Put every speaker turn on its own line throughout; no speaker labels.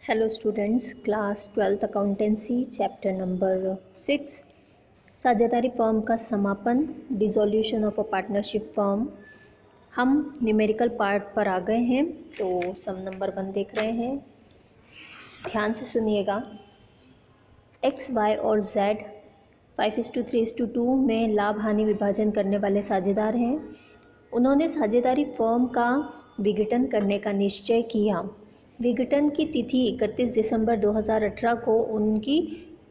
Hello students, class 12th accountancy chapter number 6 साझेदारी firm का समापन, dissolution of a partnership firm. हम numerical part पर आ गए हैं, तो सम नंबर 1 देख रहे हैं। ध्यान से सुनिएगा। एक्स, वाई और जेड 5:3:2 में लाभ हानि विभाजन करने वाले साझेदार हैं। उन्होंने साझेदारी फर्म का विघटन करने का निश्चय किया। विघटन की तिथि 31 दिसंबर 2018 को उनकी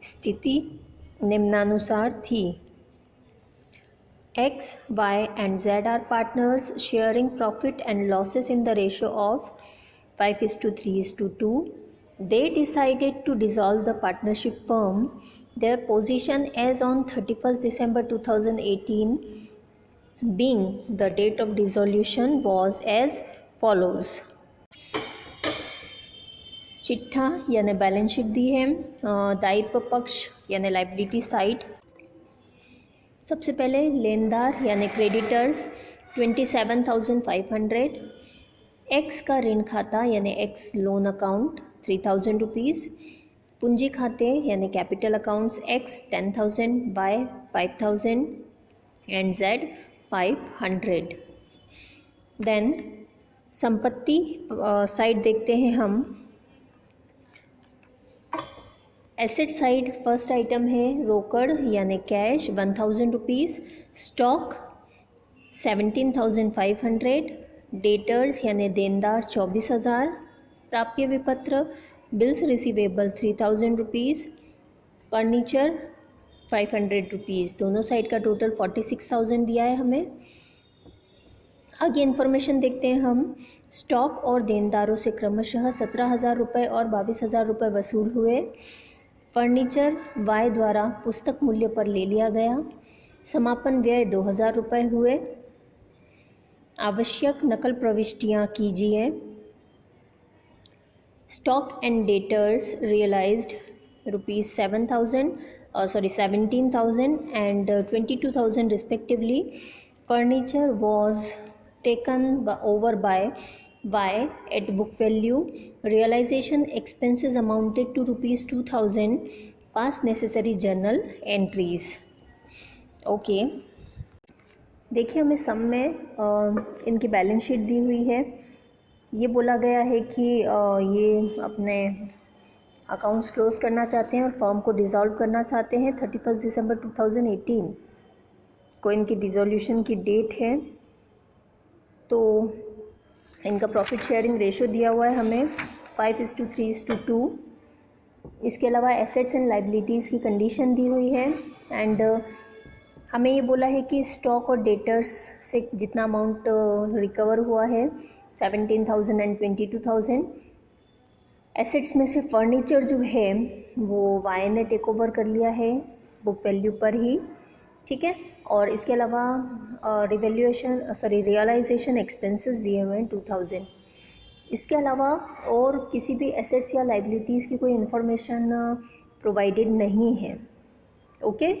स्थिति निम्नानुसार थी। X, Y and Z are partners sharing profit and losses in the ratio of 5:3:2. They decided to dissolve the partnership firm. Their position as on 31st December 2018 being the date of dissolution was as follows. चिट्ठा यानी balance sheet दी है। दायित्व पक्ष यानी liability side. सबसे पहले लेनदार यानी क्रेडिटर्स 27,500। एक्स का ऋण खाता यानी एक्स लोन अकाउंट 3,000 रुपीज़। पूंजी खाते यानी capital accounts X 10,000, Y 5,000 and Z 500। देन संपत्ति साइड देखते हैं हम। एसेट साइड फर्स्ट आइटम है रोकड़ यानी कैश 1,000 रुपीज़। स्टॉक 17,500। डेटर्स यानी देनदार 24,000। प्राप्य विपत्र bills receivable 3,000 rupees. Furniture 500 rupees. दोनों साइड का टोटल 46,000 दिया है हमें। आगे इन्फॉर्मेशन देखते हैं हम। स्टॉक और देनदारों से क्रमशः 17,000 रुपये और 22,000 रुपये वसूल हुए। फर्नीचर वाई द्वारा पुस्तक मूल्य पर ले लिया गया। समापन व्यय 2,000 रुपये हुए। आवश्यक नकल प्रविष्टियाँ कीजिए। Stock and debtors realised ₹17,000 and 22,000 respectively. Furniture was taken over by Y at book value. Realization expenses amounted to ₹2,000. Pass necessary journal entries. Okay, देखिए हमें सम में इनकी बैलेंस शीट दी हुई है। ये बोला गया है कि ये अपने अकाउंट्स क्लोज करना चाहते हैं और फर्म को डिसॉल्व करना चाहते हैं। 31 दिसंबर 2018 को इनकी डिसोल्यूशन की डेट है। तो इनका प्रॉफिट शेयरिंग रेशो दिया हुआ है हमें 5:3:2। इसके अलावा एसेट्स एंड लाइबिलिटीज़ की कंडीशन दी हुई है। एंड हमें ये बोला है कि स्टॉक और डेटर्स से जितना अमाउंट रिकवर हुआ है 17,000 एंड 22,000। एसेट्स में से फर्नीचर जो है वो वाई ने टेक ओवर कर लिया है बुक वैल्यू पर ही, ठीक है। और इसके अलावा रियलाइजेशन एक्सपेंसेस दिए हुए हैं 2,000। इसके अलावा और किसी भी एसेट्स या लाइबिलिटीज़ की कोई इन्फॉर्मेशन प्रोवाइडेड नहीं है। ओके,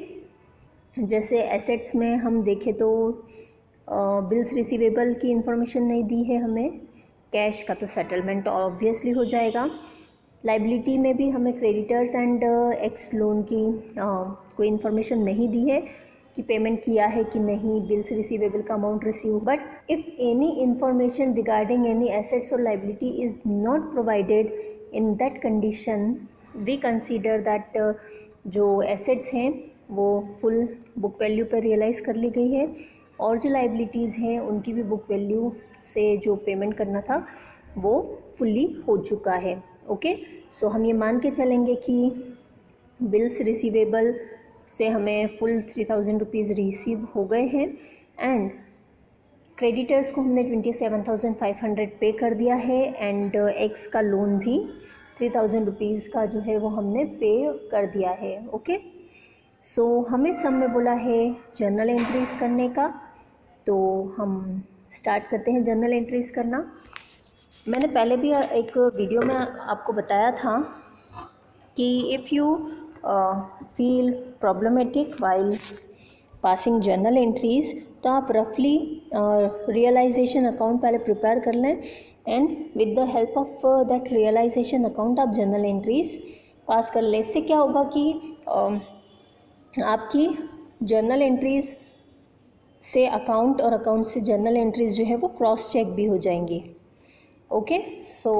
जैसे एसेट्स में हम देखें तो बिल्स रिसीवेबल की इन्फॉर्मेशन नहीं दी है हमें। कैश का तो सेटलमेंट ऑब्वियसली हो जाएगा। लाइबिलिटी में भी हमें क्रेडिटर्स एंड एक्स लोन की कोई इन्फॉर्मेशन नहीं दी है कि पेमेंट किया है कि नहीं, बिल्स रिसीवेबल का amount receive. But if any information regarding any assets और liability is not provided, in that condition we consider that जो एसेट्स हैं वो फुल बुक वैल्यू पर रियलाइज़ कर ली गई है और जो लाइबिलिटीज़ हैं उनकी भी बुक वैल्यू से जो पेमेंट करना था वो फुल्ली हो चुका है। ओके, सो हम ये मान के चलेंगे कि बिल्स रिसीवेबल से हमें फुल 3,000 रुपीज़ रिसीव हो गए हैं एंड क्रेडिटर्स को हमने 27,500 पे कर दिया है एंड एक्स का लोन भी 3,000 रुपीज़ का जो है वो हमने पे कर दिया है। ओके, सो हमें सब में बोला है जर्नल एंट्रीज़ करने का, तो हम स्टार्ट करते हैं जर्नल एंट्रीज़ करना। मैंने पहले भी एक वीडियो में आपको बताया था कि if you feel problematic while passing journal entries तो आप रफली रियलाइजेशन अकाउंट पहले प्रिपेयर कर लें and with the help of that realisation account आप जर्नल एंट्रीज पास कर ले। इससे क्या होगा कि आपकी जर्नल एंट्रीज से अकाउंट और अकाउंट से जर्नल एंट्रीज जो है वो क्रॉस चेक भी हो जाएंगी। ओके, सो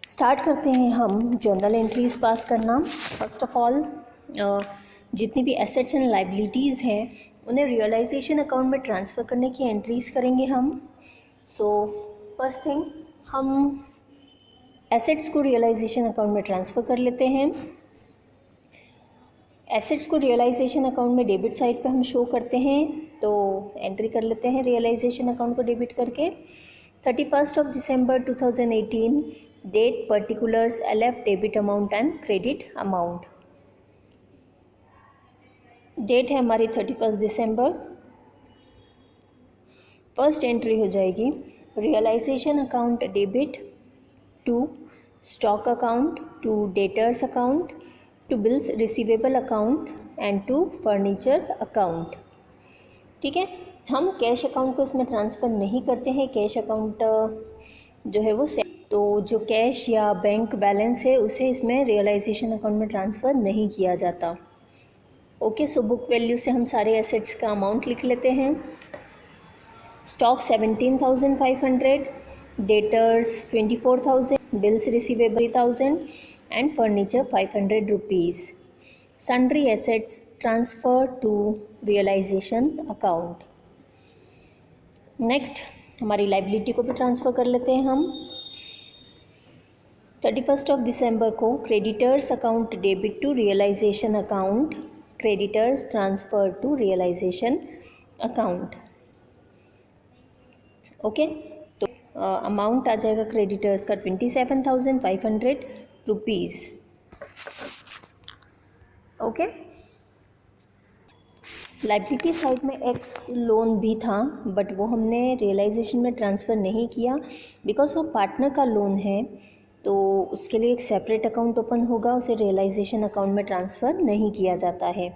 स्टार्ट करते हैं हम जर्नल एंट्रीज पास करना। फर्स्ट ऑफ ऑल जितनी भी एसेट्स एंड लाइबिलिटीज़ हैं उन्हें रियलाइजेशन अकाउंट में ट्रांसफ़र करने की एंट्रीज करेंगे हम। सो फर्स्ट थिंग, हम एसेट्स को रियलाइजेशन अकाउंट में ट्रांसफ़र कर लेते हैं। एसेट्स को रियलाइजेशन अकाउंट में डेबिट साइड पे हम शो करते हैं, तो एंट्री कर लेते हैं रियलाइजेशन अकाउंट को डेबिट करके। 31 of December 2018 date, particulars, LF, debit amount and credit amount. Date है हमारी 31 दिसंबर। फर्स्ट एंट्री हो जाएगी realisation account debit to stock account, to debtors account, to bills receivable account and to furniture account. ठीक है, हम cash account को इसमें ट्रांसफ़र नहीं करते हैं। कैश अकाउंट जो है वो तो जो कैश या बैंक बैलेंस है उसे इसमें रियलाइजेशन अकाउंट में ट्रांसफ़र नहीं किया जाता। ओके, सो बुक वैल्यू से हम सारे एसेट्स का अमाउंट लिख लेते हैं। Stock 17,500, debtors 24,000, bills receivable 3,000 and furniture 500 rupees. Sundry assets transfer to realization account. Next हमारी लाइबिलिटी को भी ट्रांसफ़र कर लेते हैं हम। 31 ऑफ दिसंबर को creditors account debit to realisation account, creditors transfer to realisation account. Okay, तो अमाउंट आ जाएगा क्रेडिटर्स का 27,500 रुपीज़। ओके, लाइबिलिटी साइड में एक्स लोन भी था, बट वो हमने रियलाइजेशन में ट्रांसफ़र नहीं किया बिकॉज वो पार्टनर का लोन है, तो उसके लिए एक सेपरेट अकाउंट ओपन होगा, उसे रियलाइजेशन अकाउंट में ट्रांसफ़र नहीं किया जाता है।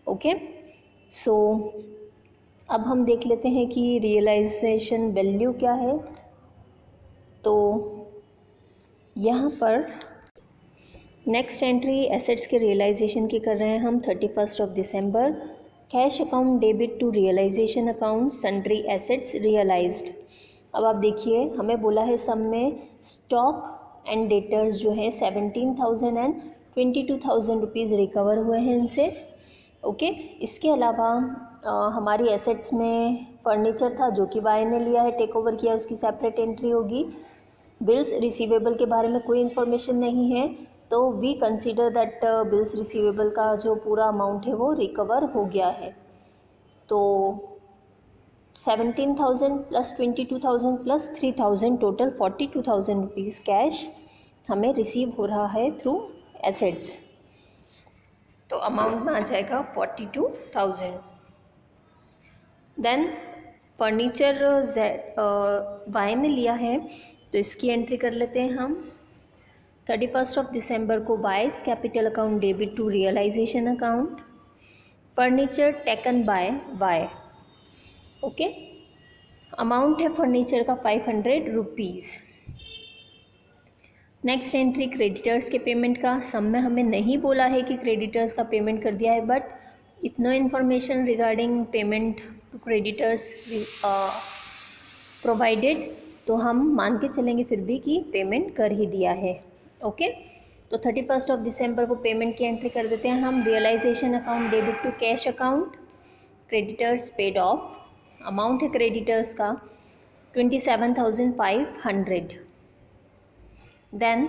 ओके, सो अब हम देख लेते हैं कि रियलाइजेशन वैल्यू क्या है। तो यहाँ पर नेक्स्ट एंट्री एसेट्स के रियलाइजेशन की कर रहे हैं हम। 31 of December, cash account debit to realisation account, sundry assets realised. अब आप देखिए, हमें बोला है सब में स्टॉक एंड डेटर्स जो है 17,000 एंड 22,000 रुपीज़ रिकवर हुए हैं इनसे। ओके, इसके अलावा हमारी एसेट्स में फर्नीचर था जो कि बाय ने लिया है, टेक ओवर किया, उसकी सेपरेट एंट्री होगी। बिल्स रिसीवेबल के बारे में कोई इन्फॉर्मेशन नहीं है, तो we consider that bills receivable का जो पूरा अमाउंट है वो रिकवर हो गया है। तो 17,000 plus 22,000 plus 3,000 total 42,000 rupees cash हमें रिसीव हो रहा है थ्रू एसेट्स। तो अमाउंट में आ जाएगा 42,000। देन फर्नीचर वाई ने लिया है, तो इसकी एंट्री कर लेते हैं हम। 31 ऑफ दिसंबर को Y's capital account debit to realisation account, furniture taken by Y. Okay, amount है फर्नीचर का 500 रुपीज़। नेक्स्ट एंट्री क्रेडिटर्स के पेमेंट का। सम में हमें नहीं बोला है कि क्रेडिटर्स का पेमेंट कर दिया है, बट इतना information regarding payment to creditors provided, तो हम मान के चलेंगे फिर भी कि पेमेंट कर ही दिया है। ओके, तो 31 ऑफ दिसंबर को पेमेंट की एंट्री कर देते हैं हम। Realisation account debit to cash account, creditors paid off, amount है क्रेडिटर्स का 27,500। देन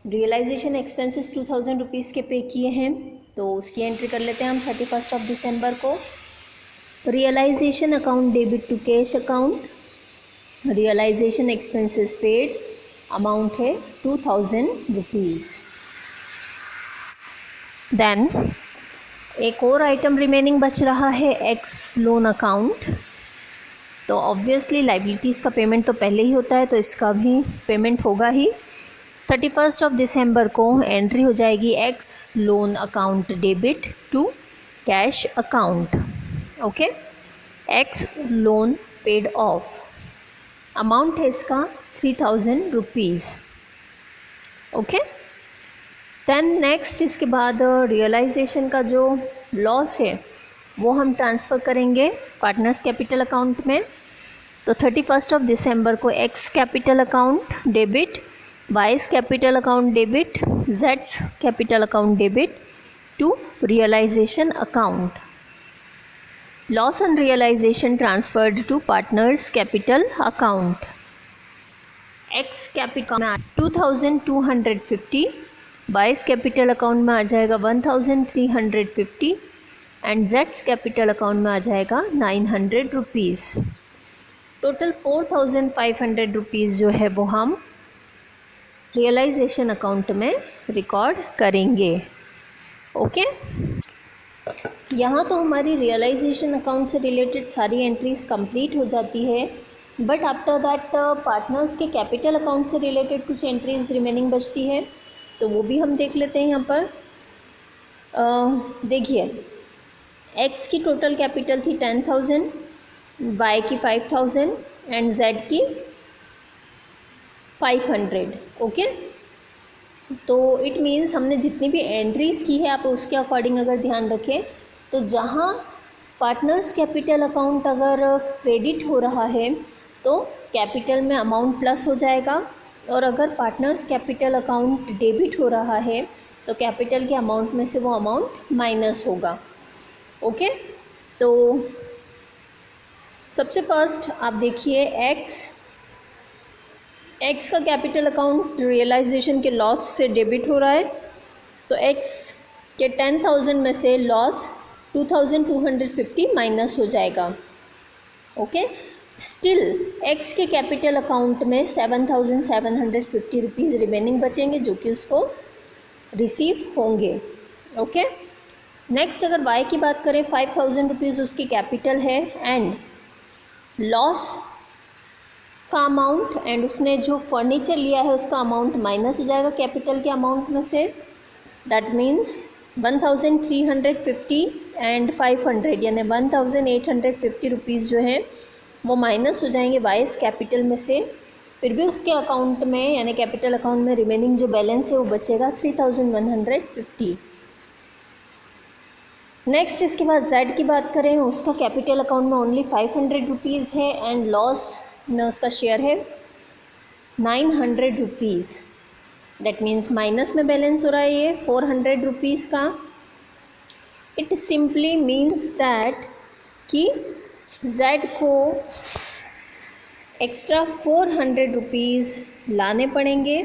रियलाइजेशन एक्सपेंसेस 2,000 रुपीज़ के पे किए हैं, तो उसकी एंट्री कर लेते हैं हम 31 ऑफ दिसंबर को। Realisation account debit to cash account, realisation expenses paid, amount है 2,000 रुपीज़। देन एक और आइटम रिमेनिंग बच रहा है, एक्स लोन अकाउंट। तो ऑब्वियसली लाइबिलिटीज़ का पेमेंट तो पहले ही होता है, तो इसका भी पेमेंट होगा ही। 31 ऑफ दिसंबर को एंट्री हो जाएगी X loan account debit to cash account. Okay, X loan paid off, amount है इसका 3000 रुपीज़। ओके, देन नेक्स्ट इसके बाद रियलाइजेशन का जो लॉस है वो हम ट्रांसफ़र करेंगे पार्टनर्स कैपिटल अकाउंट में। तो 31 दिसंबर को X capital account debit, Y's capital account debit, जेड्स capital account debit to realisation account. Loss on realisation transferred to partners capital account. X capital में 2250, वाइस कैपिटल अकाउंट में आ जाएगा 1350 and Jades capital account में आ जाएगा 900 rupees. Total 4500 rupees जो है वो हम रियलाइजेशन अकाउंट में रिकॉर्ड करेंगे। ओके, यहाँ तो हमारी रियलाइजेशन अकाउंट से रिलेटेड सारी एंट्रीज कंप्लीट हो जाती है, बट आफ्टर दैट पार्टनर्स के कैपिटल अकाउंट से रिलेटेड कुछ एंट्रीज रिमेनिंग बचती है, तो वो भी हम देख लेते हैं यहाँ पर। देखिए, एक्स की टोटल कैपिटल थी 10,000, वाई की 5,000 एंड जेड की 500। ओके, तो इट मीन्स हमने जितनी भी एंट्रीज़ की है आप उसके अकॉर्डिंग अगर ध्यान रखें तो जहाँ पार्टनर्स कैपिटल अकाउंट अगर क्रेडिट हो रहा है तो कैपिटल में अमाउंट प्लस हो जाएगा, और अगर पार्टनर्स कैपिटल अकाउंट डेबिट हो रहा है तो कैपिटल के अमाउंट में से वो अमाउंट माइनस होगा। ओके, तो सबसे फर्स्ट आप देखिए एक्स का कैपिटल अकाउंट रियलाइजेशन के लॉस से डेबिट हो रहा है, तो एक्स के 10,000 में से लॉस 2250 माइनस हो जाएगा। ओके, स्टिल एक्स के कैपिटल अकाउंट में 7,750 रुपीज़ रिमेनिंग बचेंगे जो कि उसको रिसीव होंगे। ओके, नेक्स्ट अगर वाई की बात करें 5,000 रुपीज़ उसकी कैपिटल है एंड लॉस का अमाउंट एंड उसने जो फर्नीचर लिया है उसका अमाउंट माइनस हो जाएगा कैपिटल के अमाउंट में से। दैट मीन्स 1,350 एंड 500 यानी 1,850 रुपीज़ जो है वो माइनस हो जाएंगे वाइस कैपिटल में से। फिर भी उसके अकाउंट में यानी कैपिटल अकाउंट में रिमेनिंग जो बैलेंस है वो बचेगा 3,150। नेक्स्ट इसके बाद जेड की बात करें, उसका कैपिटल अकाउंट में ओनली 500 रुपीज़ है एंड लॉस में उसका शेयर है 900 रुपीज़। दैट मीन्स माइनस में बैलेंस हो रहा है ये 400 रुपीज़ का। इट सिंपली मीन्स दैट कि जेड को एक्स्ट्रा 400 रुपीज़ लाने पड़ेंगे,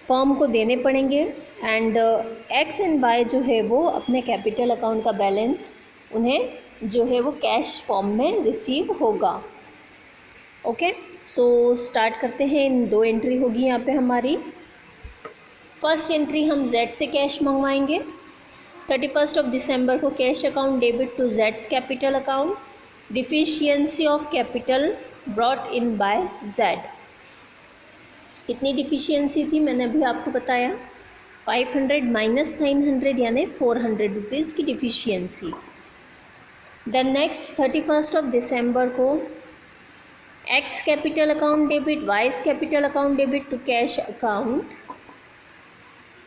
फर्म को देने पड़ेंगे एंड एक्स एंड वाई जो है वो अपने कैपिटल अकाउंट का बैलेंस उन्हें जो है वो कैश फॉर्म में रिसीव होगा। ओके, सो स्टार्ट करते हैं। इन दो एंट्री होगी यहाँ पे हमारी। फर्स्ट एंट्री हम जेड से कैश मंगवाएंगे। 31 दिसंबर को कैश अकाउंट डेबिट टू जेड्स capital account, deficiency of capital brought in by Z. कितनी डिफिशियंसी थी मैंने अभी आपको बताया, 500 माइनस 900 यानी 400 रुपीज़ की डिफिशियंसी। देन नेक्स्ट 31 दिसंबर को X capital account debit, Y's capital account debit to cash account,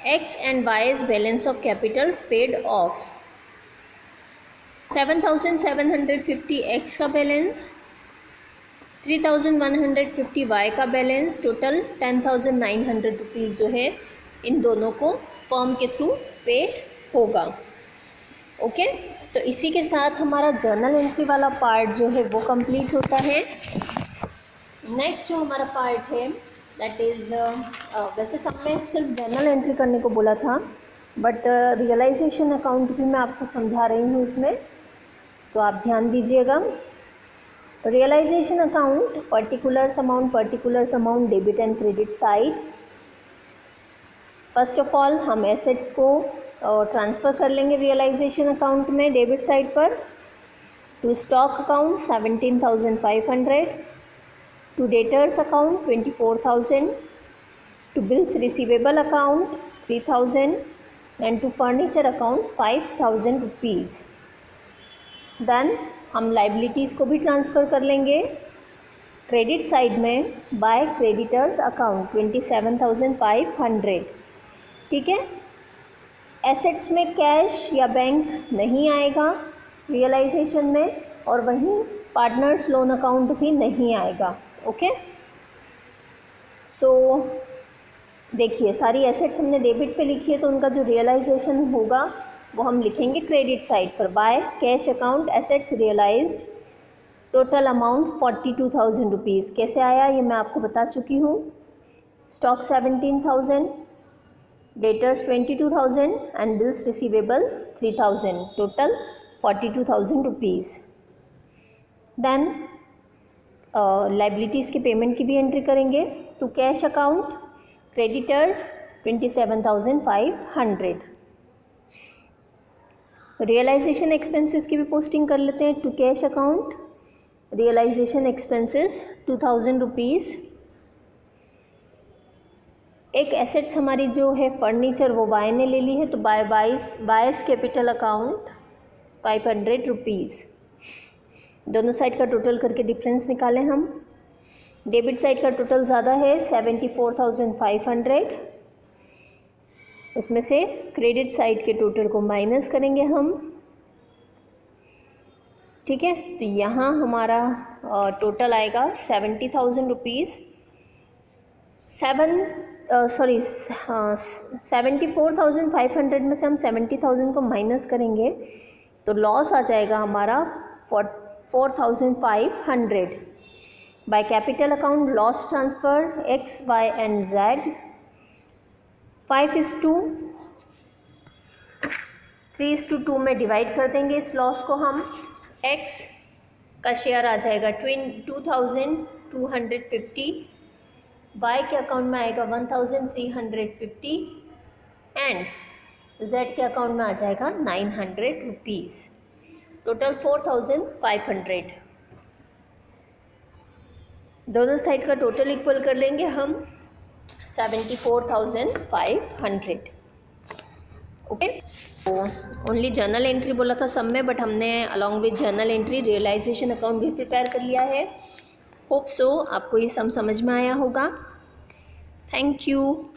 X and Y's balance of capital paid off. 7,750 X का बैलेंस, 3,150 वाई का बैलेंस, टोटल 10,900 रुपीज़ जो है इन दोनों को फर्म के थ्रू पे होगा। ओके, तो इसी के साथ हमारा जर्नल एंट्री वाला पार्ट जो है वो कंप्लीट होता है। नेक्स्ट जो हमारा पार्ट है दैट इज़ वैसे सब में सिर्फ जर्नल एंट्री करने को बोला था, बट रियलाइजेशन अकाउंट भी मैं आपको समझा रही हूँ इसमें, तो आप ध्यान दीजिएगा। Realisation account particulars amount debit and credit side. First of all हम एसेट्स को ट्रांसफ़र कर लेंगे रियलाइजेशन अकाउंट में डेबिट साइड पर। To stock account 17,500, to debtors account 24,000, to bills receivable account 3,000 and to furniture account 5,000 rupees. Then हम liabilities को भी transfer कर लेंगे। क्रेडिट साइड में बाय क्रेडिटर्स अकाउंट 27,500, ठीक है। एसेट्स में कैश या बैंक नहीं आएगा रियलाइजेशन में, और वहीं पार्टनर्स लोन अकाउंट भी नहीं आएगा। ओके, सो देखिए सारी एसेट्स हमने डेबिट पे लिखी है, तो उनका जो रियलाइजेशन होगा वो हम लिखेंगे क्रेडिट साइड पर। By cash account assets realised total amount 42,000 rupees. कैसे आया ये मैं आपको बता चुकी हूँ। Stock 17,000, debtors 22,000 and bills receivable 3,000, total 42,000 rupees. Then liabilities के पेमेंट की भी एंट्री करेंगे। To cash account creditors 27,500। Realisation expenses की भी पोस्टिंग कर लेते हैं। To cash account realisation expenses 2,000 rupees. एक एसेट्स हमारी जो है फर्नीचर वो बाय ने ले ली है, तो बायस कैपिटल अकाउंट 500 रुपीज़। दोनों साइड का टोटल करके डिफरेंस निकालें हम। डेबिट साइड का टोटल ज़्यादा है 74,500, उसमें से क्रेडिट साइड के टोटल को माइनस करेंगे हम, ठीक है। तो यहाँ हमारा टोटल आएगा 70,000 रुपीज़। 74,500 में से हम 70,000 को माइनस करेंगे तो लॉस आ जाएगा हमारा 4,500। By capital account loss transfer X Y and Z 5:3:2 में डिवाइड कर देंगे इस लॉस को हम। एक्स का शेयर आ जाएगा 2,250, वाई के अकाउंट में आएगा 1,350 एंड जेड के अकाउंट में आ जाएगा 900 रुपीज़। टोटल 4,500। दोनों साइड का टोटल इक्वल कर लेंगे हम 74,500। ओके, तो ओनली जर्नल एंट्री बोला था सब में, बट हमने along with journal entry realisation account भी प्रिपेयर कर लिया है। होप सो आपको ये सब समझ में आया होगा। Thank you.